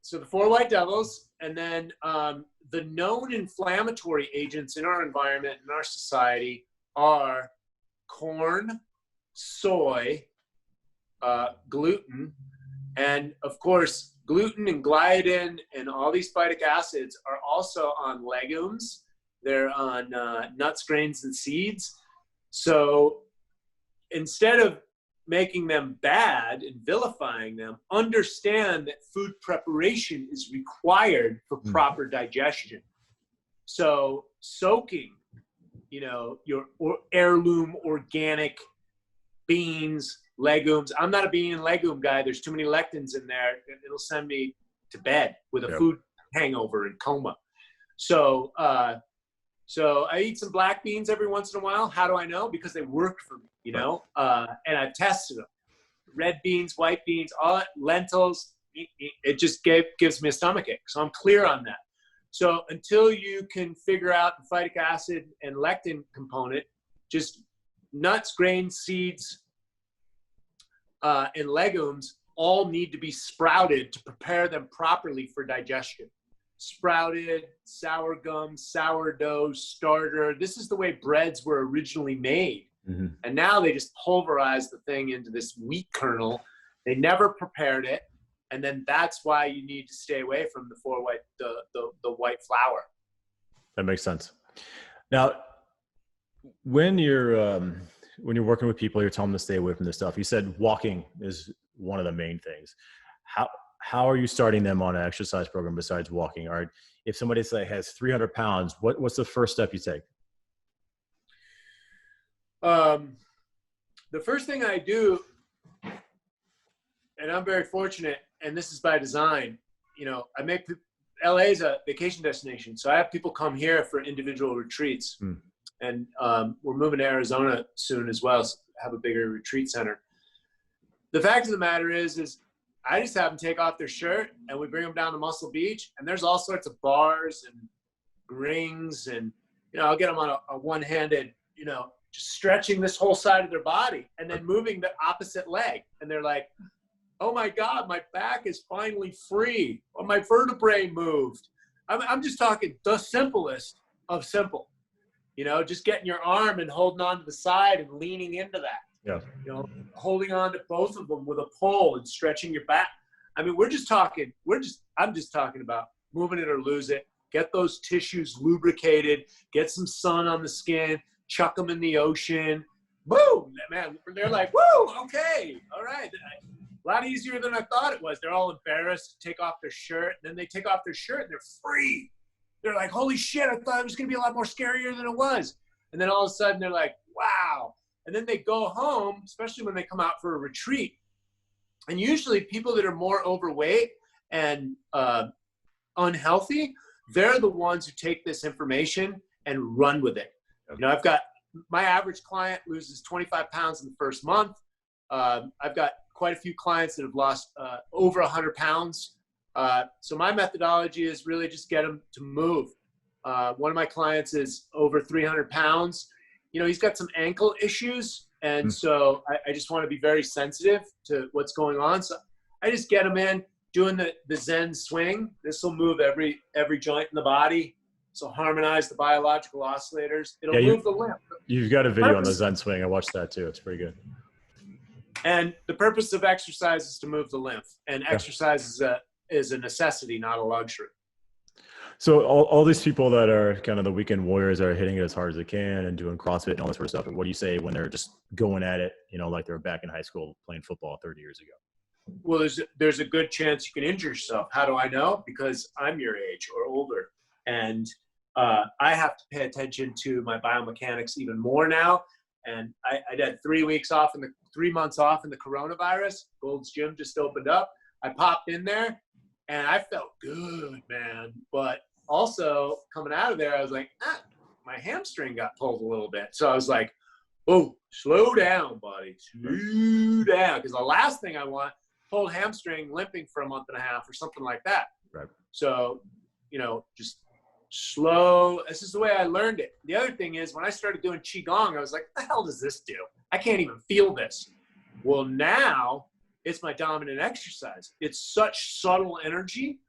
So the 4 white devils, and then the known inflammatory agents in our environment, in our society, are corn, soy, gluten, and of course, gluten and gliadin and all these phytic acids are also on legumes. They're on nuts, grains, and seeds. So instead of making them bad and vilifying them, understand that food preparation is required for proper digestion. So soaking, your heirloom organic beans, legumes. I'm not a bean and legume guy. There's too many lectins in there. It'll send me to bed with a food hangover and coma. So I eat some black beans every once in a while. How do I know? Because they work for me, and I've tested them. Red beans, white beans, all that, lentils, it just gives me a stomachache. So I'm clear on that. So until you can figure out the phytic acid and lectin component, just nuts, grains, seeds, and legumes all need to be sprouted to prepare them properly for digestion. Sprouted, sour gum, sourdough, starter. This is the way breads were originally made. Mm-hmm. And now they just pulverize the thing into this wheat kernel. They never prepared it. And then that's why you need to stay away from the white flour. That makes sense. Now, when you're working with people, you're telling them to stay away from this stuff. You said walking is one of the main things. How are you starting them on an exercise program besides walking? Or if somebody has 300 pounds, what's the first step you take? The first thing I do, and I'm very fortunate, and this is by design, I make LA is a vacation destination. So I have people come here for individual retreats. And we're moving to Arizona soon as well, so have a bigger retreat center. The fact of the matter is I just have them take off their shirt and we bring them down to Muscle Beach, and there's all sorts of bars and rings, and I'll get them on a one-handed, just stretching this whole side of their body and then moving the opposite leg, and they're like, oh my God, my back is finally free, or my vertebrae moved. I'm just talking the simplest of simple. Just getting your arm and holding on to the side and leaning into that. Yeah. Holding on to both of them with a pole and stretching your back. I mean, I'm just talking about moving it or lose it. Get those tissues lubricated, get some sun on the skin, chuck them in the ocean. Boom, man, they're like, woo, okay, all right. A lot easier than I thought it was. They're all embarrassed to take off their shirt, and then they take off their shirt and they're free. They're like, holy shit, I thought it was going to be a lot more scarier than it was. And then all of a sudden they're like, wow. And then they go home, especially when they come out for a retreat. And usually people that are more overweight and unhealthy, they're the ones who take this information and run with it. I've got my average client loses 25 pounds in the first month. I've got quite a few clients that have lost over 100 pounds. So my methodology is really just get them to move. One of my clients is over 300 pounds. He's got some ankle issues. And so I just want to be very sensitive to what's going on. So I just get him in doing the Zen swing. This will move every joint in the body. So harmonize the biological oscillators. It'll move the lymph. You've got a video on the Zen swing. I watched that too. It's pretty good. And the purpose of exercise is to move the lymph. And exercise is a necessity, not a luxury. So all these people that are kind of the weekend warriors are hitting it as hard as they can and doing CrossFit and all this sort of stuff. What do you say when they're just going at it, like they're back in high school playing football 30 years ago? Well, there's a good chance you can injure yourself. How do I know? Because I'm your age or older. And I have to pay attention to my biomechanics even more now. And I had 3 months off in the coronavirus. Gold's Gym just opened up. I popped in there and I felt good, man. But also coming out of there, I was like, my hamstring got pulled a little bit. So I was like, oh, slow down, buddy. Slow down. Because the last thing I want, pulled hamstring, limping for a month and a half or something like that. Right. So, just slow. This is the way I learned it. The other thing is when I started doing Qigong, I was like, what the hell does this do? I can't even feel this. Well, now it's my dominant exercise. It's such subtle energy,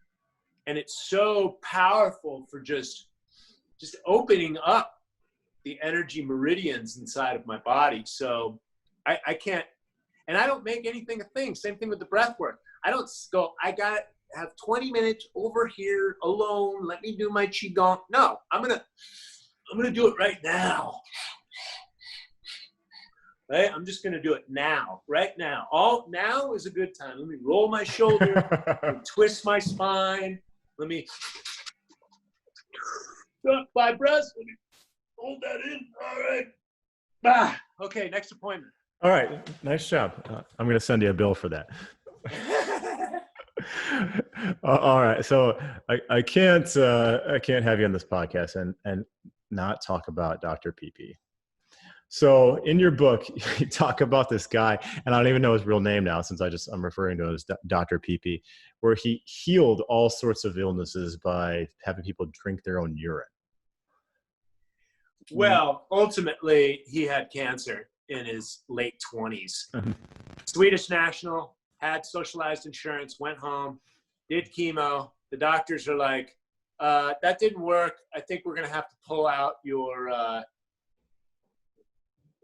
and it's so powerful for just opening up the energy meridians inside of my body. So I can't, and I don't make anything a thing. Same thing with the breath work. I don't go, I got to have 20 minutes over here alone. Let me do my Qigong. No, I'm going to do it right now. Right? I'm just going to do it now, right now. Now is a good time. Let me roll my shoulder, let me twist my spine. Let me, 5 breaths. Let me hold that in. All right. Okay, next appointment. All right. Nice job. I'm going to send you a bill for that. All right. So I can't have you on this podcast and not talk about Dr. PP. So in your book, you talk about this guy, and I don't even know his real name now since I'm referring to him as Dr. PP, where he healed all sorts of illnesses by having people drink their own urine. Well, ultimately, he had cancer in his late 20s. Swedish national, had socialized insurance, went home, did chemo. The doctors are like, that didn't work. I think we're going to have to pull out your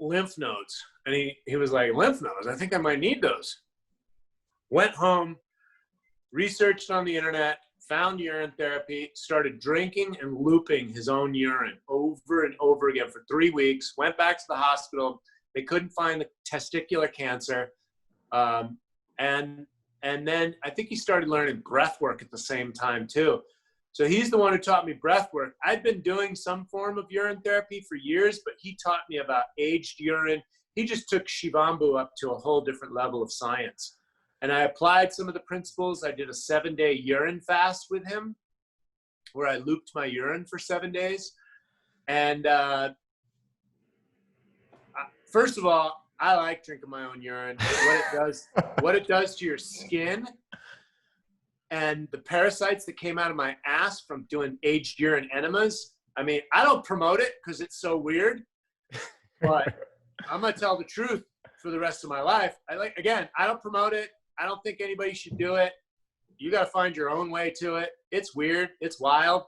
lymph nodes. And he was like, lymph nodes? I think I might need those. Went home, researched on the internet, found urine therapy, started drinking and looping his own urine over and over again for 3 weeks, went back to the hospital. They couldn't find the testicular cancer. And then I think he started learning breath work at the same time too. So he's the one who taught me breath work. I'd been doing some form of urine therapy for years, but he taught me about aged urine. He just took Shivambu up to a whole different level of science. And I applied some of the principles. I did a 7-day urine fast with him where I looped my urine for 7 days. And first of all, I like drinking my own urine. What it does to your skin and the parasites that came out of my ass from doing aged urine enemas. I mean, I don't promote it because it's so weird, but I'm going to tell the truth for the rest of my life. I don't promote it. I don't think anybody should do it. You got to find your own way to it. It's weird. It's wild.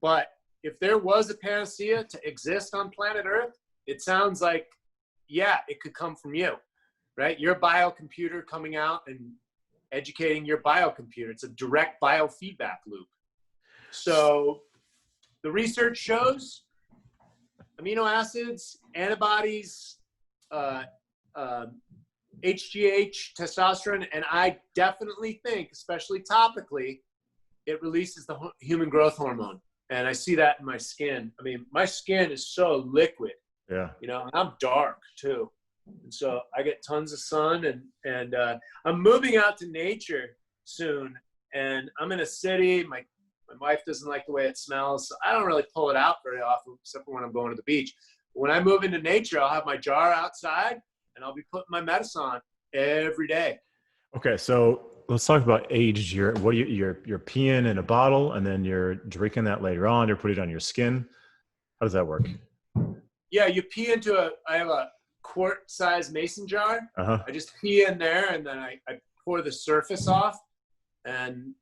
But if there was a panacea to exist on planet Earth, it sounds like, yeah, it could come from you, right? Your biocomputer coming out and educating your biocomputer. It's a direct biofeedback loop. So the research shows amino acids, antibodies, HGH, testosterone, and I definitely think, especially topically, it releases the human growth hormone. And I see that in my skin. I mean, my skin is so liquid. Yeah. You know, and I'm dark too. And so I get tons of sun and I'm moving out to nature soon. And I'm in a city. My wife doesn't like the way it smells. So I don't really pull it out very often, except for when I'm going to the beach. When I move into nature, I'll have my jar outside and I'll be putting my medicine on every day. Okay. So let's talk about aged urine. What you're peeing in a bottle and then you're drinking that later on. You're putting it on your skin. How does that work? Yeah, you pee into I have a quart-sized mason jar. I just pee in there and then I pour the surface off, and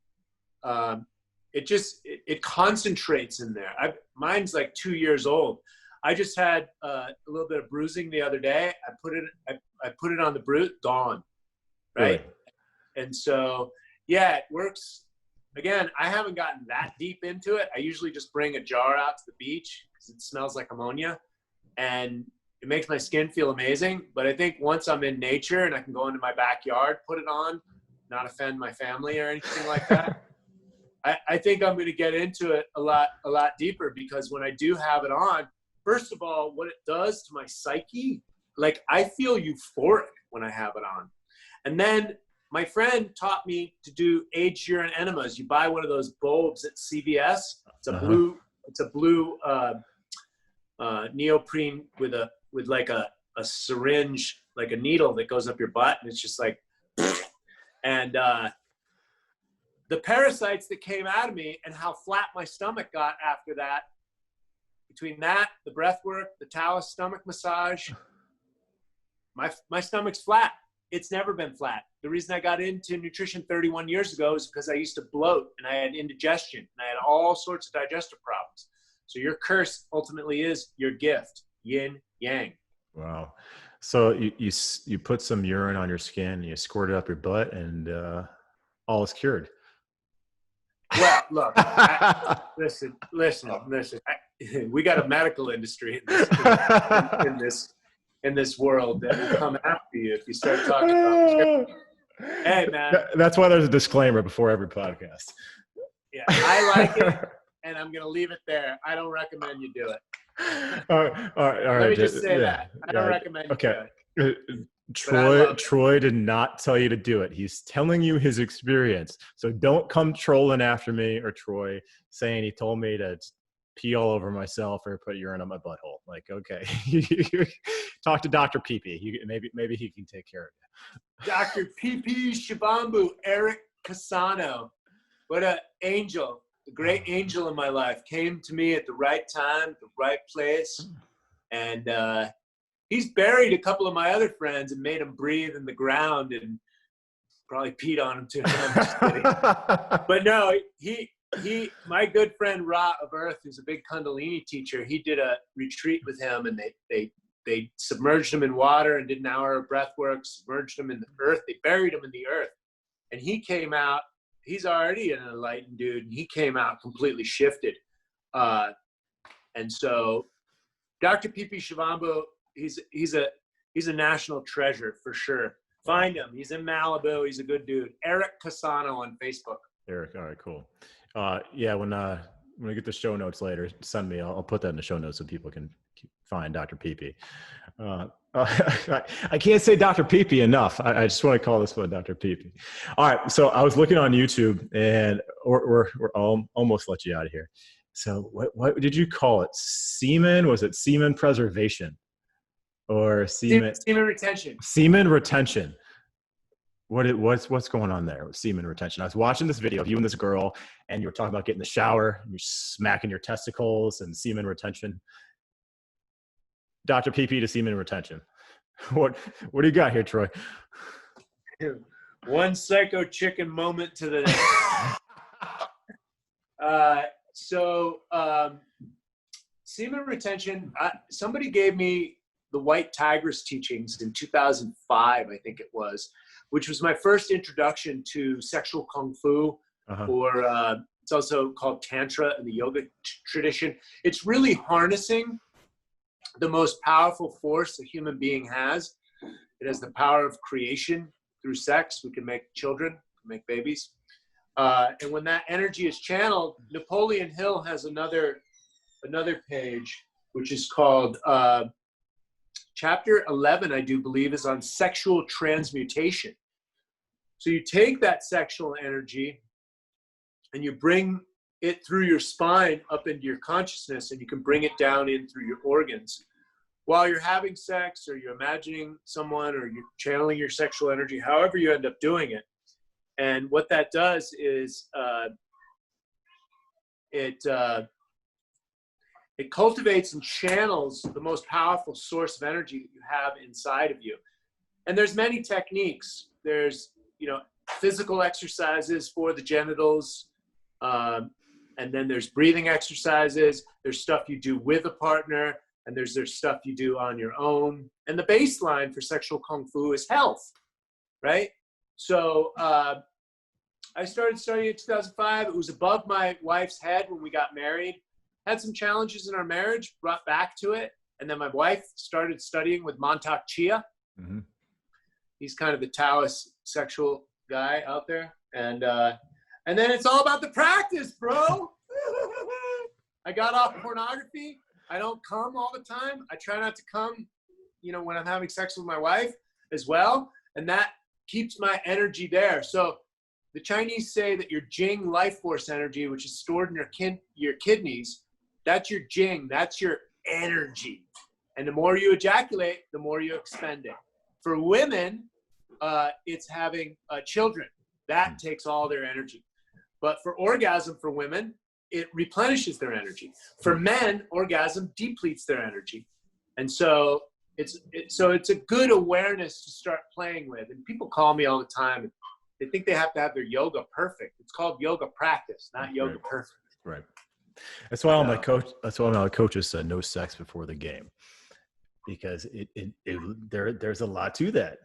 it concentrates in there. Mine's like 2 years old. I just had a little bit of bruising the other day. I put it on the bruise, gone, right? Really? And so, yeah, it works. Again, I haven't gotten that deep into it. I usually just bring a jar out to the beach because it smells like ammonia. And it makes my skin feel amazing. But I think once I'm in nature and I can go into my backyard, put it on, not offend my family or anything like that, I think I'm going to get into it a lot deeper, because when I do have it on, first of all, what it does to my psyche, like I feel euphoric when I have it on. And then my friend taught me to do aged urine enemas. You buy one of those bulbs at CVS. It's a blue neoprene with like a syringe, like a needle that goes up your butt, and it's just like, and the parasites that came out of me and how flat my stomach got after that, between that, the breath work, the Taoist stomach massage, my stomach's flat. It's never been flat. The reason I got into nutrition 31 years ago is because I used to bloat and I had indigestion and I had all sorts of digestive problems. So your curse ultimately is your gift, yin, yang. Wow. So you put some urine on your skin, you squirt it up your butt, and all is cured. Well, look, listen. We got a medical industry in this world that will come after you if you start talking about. Hey, man. That's why there's a disclaimer before every podcast. Yeah, I like it, and I'm going to leave it there. I don't recommend you do it. All right. Let me just say that. I don't recommend you do it. Troy did not tell you to do it. He's telling you his experience. So don't come trolling after me or Troy saying he told me to pee all over myself or put urine on my butthole. Like, okay, talk to Dr. Pee-Pee. Maybe he can take care of you. Dr. Pee-Pee Shivambu, Eric Casano. What an angel. The great angel in my life came to me at the right time, the right place. And he's buried a couple of my other friends and made them breathe in the ground and probably peed on them too. I'm just kidding. But no, my good friend Ra of Earth, who's a big Kundalini teacher, he did a retreat with him and they submerged him in water and did an hour of breath work, submerged him in the earth. They buried him in the earth. And he came out, he's already an enlightened dude, and he came out completely shifted. And so Dr. Pee-Pee Shivambu, he's a national treasure for sure. Find him. He's in Malibu. He's a good dude. Eric Casano on Facebook. Eric. All right, cool. Yeah, when we get the show notes later, send me. I'll put that in the show notes so people can find Dr. Pee-Pee. I can't say Dr. Pee-Pee enough. I just want to call this one Dr. Pee-Pee. All right, so I was looking on YouTube, and we're almost let you out of here. So what did you call it? Semen? Was it semen preservation or semen retention? Semen retention. What's going on there with semen retention? I was watching this video of you and this girl, and you were talking about getting in the shower and you're smacking your testicles and semen retention. Dr. Pee-Pee to semen retention. What do you got here, Troy? One psycho chicken moment to the next. Semen retention. Somebody gave me the White Tigress teachings in 2005, I think it was, which was my first introduction to sexual kung fu, or it's also called Tantra in the yoga tradition. It's really harnessing the most powerful force a human being has. It has the power of creation through sex. We can make children, make babies. And when that energy is channeled, Napoleon Hill has another page, which is called Chapter 11, I do believe, is on sexual transmutation. So you take that sexual energy and you bring it through your spine up into your consciousness, and you can bring it down in through your organs. While you're having sex, or you're imagining someone, or you're channeling your sexual energy, however you end up doing it. And what that does is it cultivates and channels the most powerful source of energy that you have inside of you. And there's many techniques. There's, physical exercises for the genitals. And then there's breathing exercises. There's stuff you do with a partner, and there's stuff you do on your own. And the baseline for sexual kung fu is health, right? So I started studying in 2005. It was above my wife's head when we got married. Had some challenges in our marriage, brought back to it. And then my wife started studying with Mantak Chia. Mm-hmm. He's kind of the Taoist sexual guy out there. And then it's all about the practice, bro. I got off pornography. I don't come all the time. I try not to come, when I'm having sex with my wife as well. And that keeps my energy there. So the Chinese say that your Jing life force energy, which is stored in your kidneys, that's your Jing, that's your energy. And the more you ejaculate, the more you expend it. For women, it's having children. That takes all their energy. But for orgasm for women, it replenishes their energy. For men, orgasm depletes their energy. And so it's a good awareness to start playing with. And people call me all the time. And they think they have to have their yoga perfect. It's called yoga practice, not yoga perfect. Right. That's why all my coaches said no sex before the game, because there's a lot to that.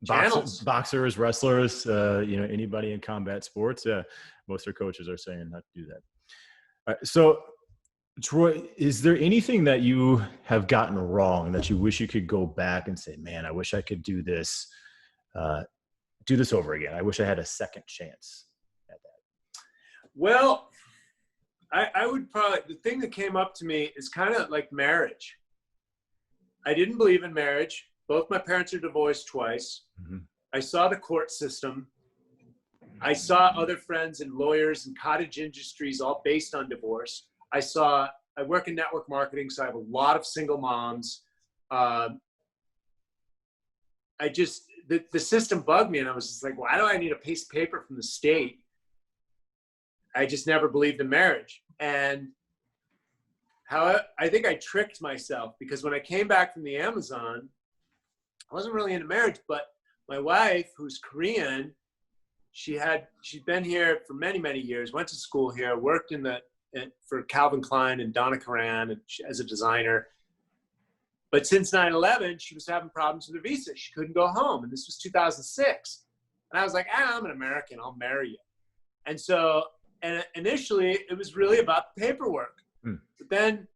Boxers, wrestlers, anybody in combat sports, most of their coaches are saying not to do that. All right, so Troy, is there anything that you have gotten wrong that you wish you could go back and say, man, I wish I could do this over again. I wish I had a second chance at that. Well, I would probably, the thing that came up to me is kind of like marriage. I didn't believe in marriage. Both my parents are divorced twice. Mm-hmm. I saw the court system. I saw other friends and lawyers and cottage industries all based on divorce. I work in network marketing, so I have a lot of single moms. The system bugged me, and I was just like, why do I need a piece of paper from the state? I just never believed in marriage. And I think I tricked myself, because when I came back from the Amazon, I wasn't really into marriage, but my wife, who's Korean, she'd been here for many, many years, went to school here, worked for Calvin Klein and Donna Karan as a designer. But since 9/11, she was having problems with her visa. She couldn't go home. And this was 2006. And I was like, I'm an American. I'll marry you. And so, and initially, it was really about the paperwork. But then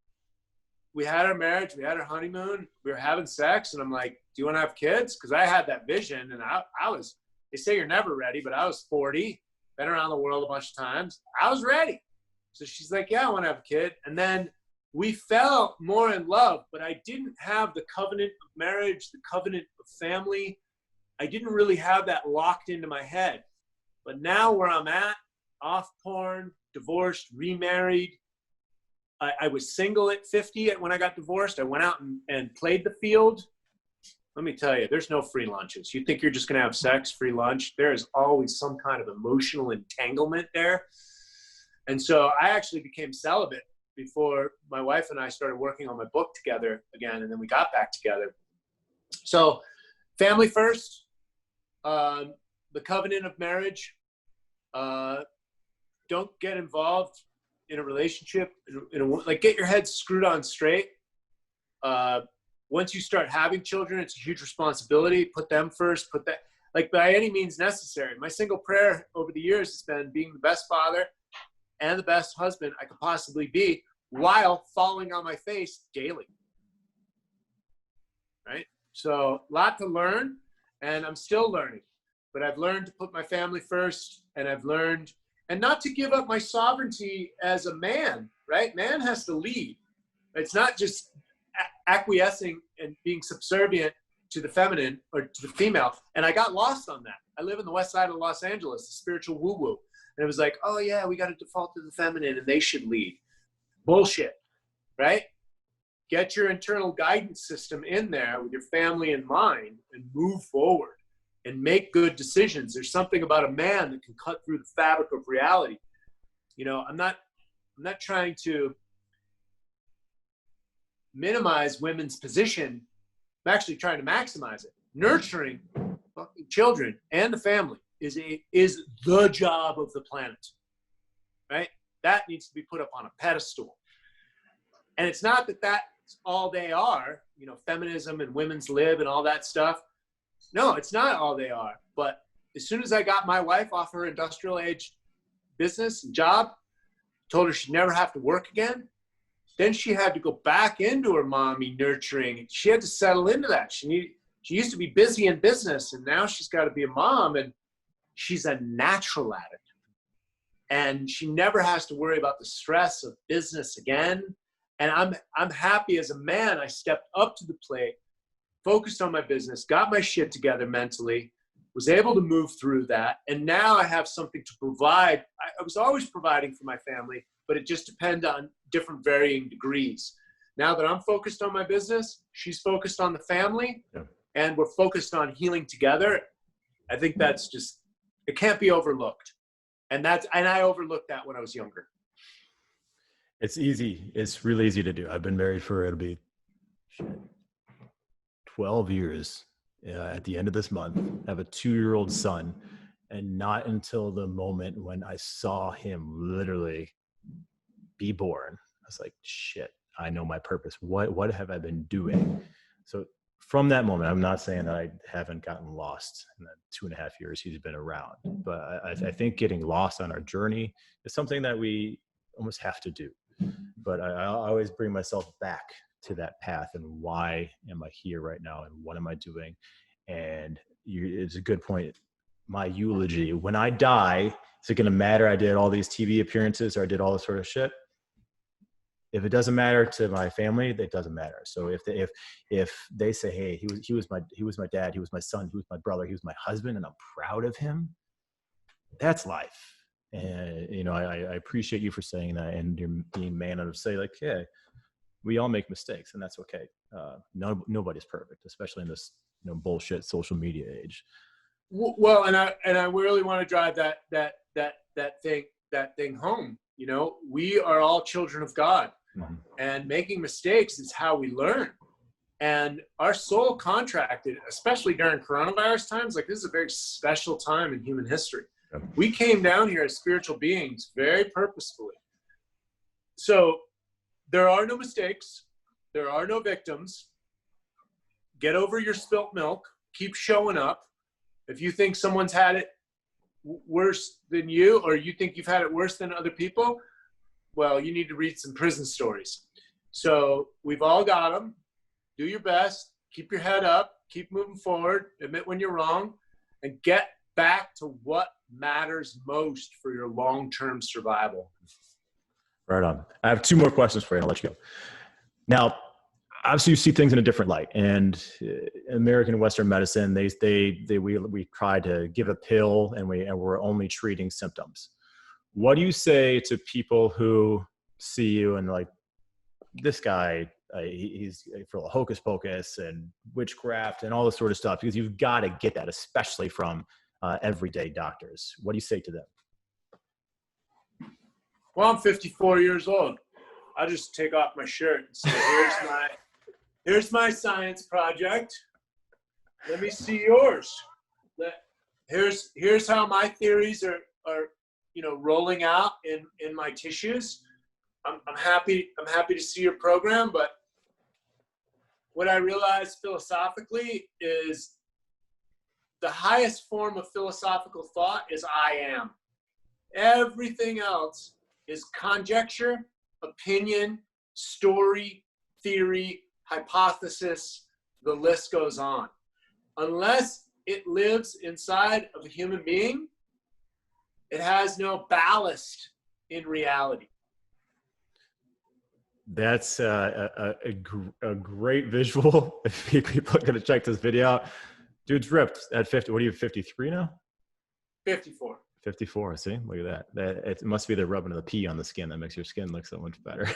we had our marriage. We had our honeymoon. We were having sex. And I'm like, do you want to have kids? Because I had that vision. And I was, they say you're never ready, but I was 40, been around the world a bunch of times. I was ready. So she's like, yeah, I want to have a kid. And then we fell more in love, but I didn't have the covenant of marriage, the covenant of family. I didn't really have that locked into my head. But now where I'm at, off porn, divorced, remarried. I was single at 50 when I got divorced. I went out and played the field. Let me tell you, there's no free lunches. You think you're just going to have sex, free lunch. There is always some kind of emotional entanglement there. And so I actually became celibate before my wife and I started working on my book together again, and then we got back together. So family first, the covenant of marriage. Don't get involved in a relationship, like get your head screwed on straight. Once you start having children, it's a huge responsibility. Put them first, like by any means necessary. My single prayer over the years has been being the best father and the best husband I could possibly be, while falling on my face daily. Right? So a lot to learn, and I'm still learning, but I've learned to put my family first, and I've learned, and not to give up my sovereignty as a man, right? Man has to lead. It's not just acquiescing and being subservient to the feminine or to the female. And I got lost on that. I live in the west side of Los Angeles, the spiritual woo-woo. And it was like, oh yeah, we got to default to the feminine and they should lead. Bullshit, right? Get your internal guidance system in there with your family in mind and move forward and make good decisions. There's something about a man that can cut through the fabric of reality. You know, I'm not trying to minimize women's position. I'm actually trying to maximize it. Nurturing fucking children and the family is the job of the planet, right? That needs to be put up on a pedestal. And it's not that that's all they are, you know, feminism and women's lib and all that stuff. No, it's not all they are. But as soon as I got my wife off her industrial age business and job, told her she'd never have to work again, then she had to go back into her mommy nurturing. She had to settle into that. She used to be busy in business, and now she's got to be a mom, and she's a natural at it. And she never has to worry about the stress of business again. And I'm happy as a man. I stepped up to the plate, focused on my business, got my shit together mentally, was able to move through that. And now I have something to provide. I was always providing for my family, but it just depends on different varying degrees. Now that I'm focused on my business, she's focused on the family, and we're focused on healing together. I think that's just, it can't be overlooked. And I overlooked that when I was younger. It's easy. It's really easy to do. I've been married for, it'll be 12 years at the end of this month. I have a 2-year-old son, and not until the moment when I saw him literally be born, I was like, shit, I know my purpose. What have I been doing? So from that moment, I'm not saying that I haven't gotten lost in the 2.5 years he's been around, but I think getting lost on our journey is something that we almost have to do. But I always bring myself back to that path and why am I here right now and what am I doing? And it's a good point. My eulogy, when I die, is it going to matter I did all these TV appearances or I did all this sort of shit? If it doesn't matter to my family, it doesn't matter. So if they say, hey, he was my dad, he was my son, he was my brother, he was my husband, and I'm proud of him, that's life. And you know, I appreciate you for saying that, and you're being man enough to say, like, yeah, we all make mistakes, and that's okay. Nobody's perfect, especially in this bullshit social media age. Well, and I really want to drive that thing home. You know, we are all children of God. Mm-hmm. And making mistakes is how we learn. And our soul contracted, especially during coronavirus times, like this is a very special time in human history. Yep. We came down here as spiritual beings very purposefully. So there are no mistakes. There are no victims. Get over your spilt milk. Keep showing up. If you think someone's had it worse than you, or you think you've had it worse than other people, well, you need to read some prison stories. So we've all got them. Do your best. Keep your head up. Keep moving forward. Admit when you're wrong. And get back to what matters most for your long-term survival. Right on. I have 2 more questions for you, and I'll let you go. Now, obviously you see things in a different light, and American Western medicine, we try to give a pill and we're only treating symptoms. What do you say to people who see you and like, this guy, he's full of hocus pocus and witchcraft and all this sort of stuff? Because you've got to get that, especially from everyday doctors. What do you say to them? Well, I'm 54 years old. I'll just take off my shirt and say, here's my science project. Let me see yours. Here's how my theories are rolling out in my tissues. I'm happy to see your program, but what I realized philosophically is the highest form of philosophical thought is I am. Everything else is conjecture, opinion, story, theory, hypothesis. The list goes on. Unless it lives inside of a human being, it has no ballast in reality. That's a great visual. If people are going to check this video out, dude's ripped at 50. What are you, 53 now? 54. 54. See, look at that. It must be the rubbing of the pee on the skin that makes your skin look so much better.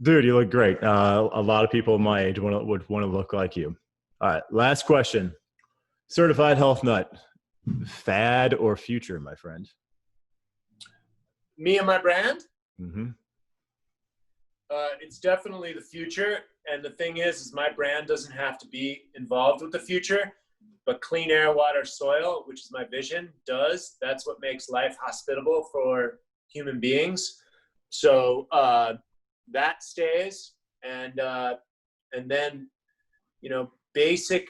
Dude, you look great. A lot of people my age would want to look like you. All right, last question. Certified health nut, fad or future, my friend? Me and my brand? Mm-hmm. It's definitely the future. And the thing is my brand doesn't have to be involved with the future, but clean air, water, soil, which is my vision, does. That's what makes life hospitable for human beings. So that stays. And then, basic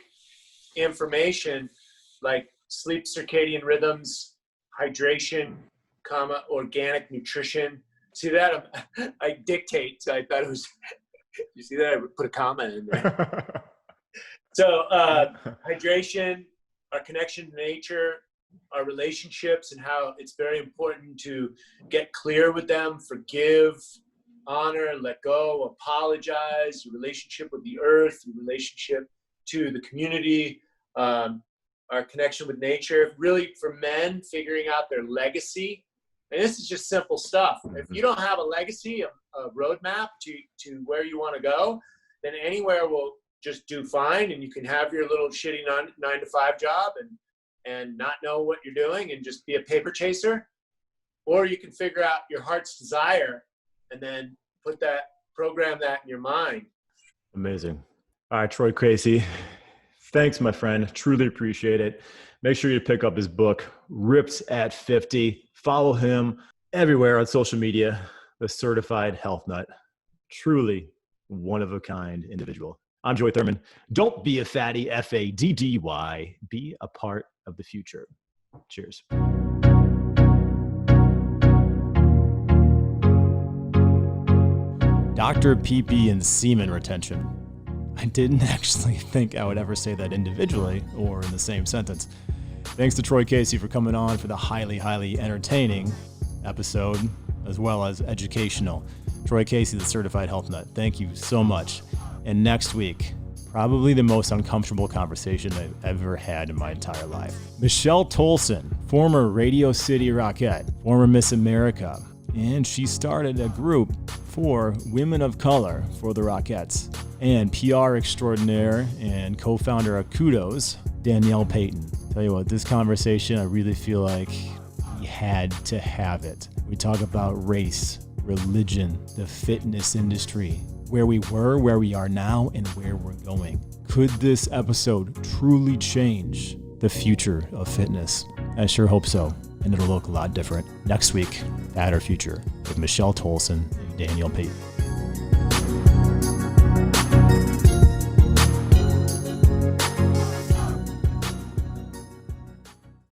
information like sleep, circadian rhythms, hydration, organic nutrition. See that? I dictate. So I thought it was, you see that? I put a comment in there. So hydration, our connection to nature, our relationships, and how it's very important to get clear with them, forgive, honor, let go, apologize, your relationship with the earth, your relationship to the community, our connection with nature. Really, for men, figuring out their legacy. And this is just simple stuff. If you don't have a legacy, a roadmap to where you want to go, then anywhere will just do fine, and you can have your little shitty 9 to 5 job, and and not know what you're doing and just be a paper chaser, or you can figure out your heart's desire and then program that in your mind. Amazing. All right, Troy Casey, thanks, my friend. Truly appreciate it. Make sure you pick up his book, Ripped at 50. Follow him everywhere on social media, the Certified Health Nut. Truly one-of-a-kind individual. I'm Joey Thurman. Don't be a fatty, FADDY. Be a part of the future. Cheers. Dr. Pee-Pee and Semen Retention. I didn't actually think I would ever say that individually or in the same sentence. Thanks to Troy Casey for coming on for the highly, highly entertaining episode, as well as educational. Troy Casey, the Certified Health Nut, thank you so much. And next week, probably the most uncomfortable conversation I've ever had in my entire life. Michelle Tolson, former Radio City Rockette, former Miss America, and she started a group for women of color for the Rockettes. And PR extraordinaire and co-founder of Kudos, Danielle Payton. Tell you what, this conversation, I really feel like we had to have it. We talk about race, religion, the fitness industry, where we were, where we are now, and where we're going. Could this episode truly change the future of fitness? I sure hope so, and it'll look a lot different next week, Fat or Future, with Michelle Tolson and Danielle Payton.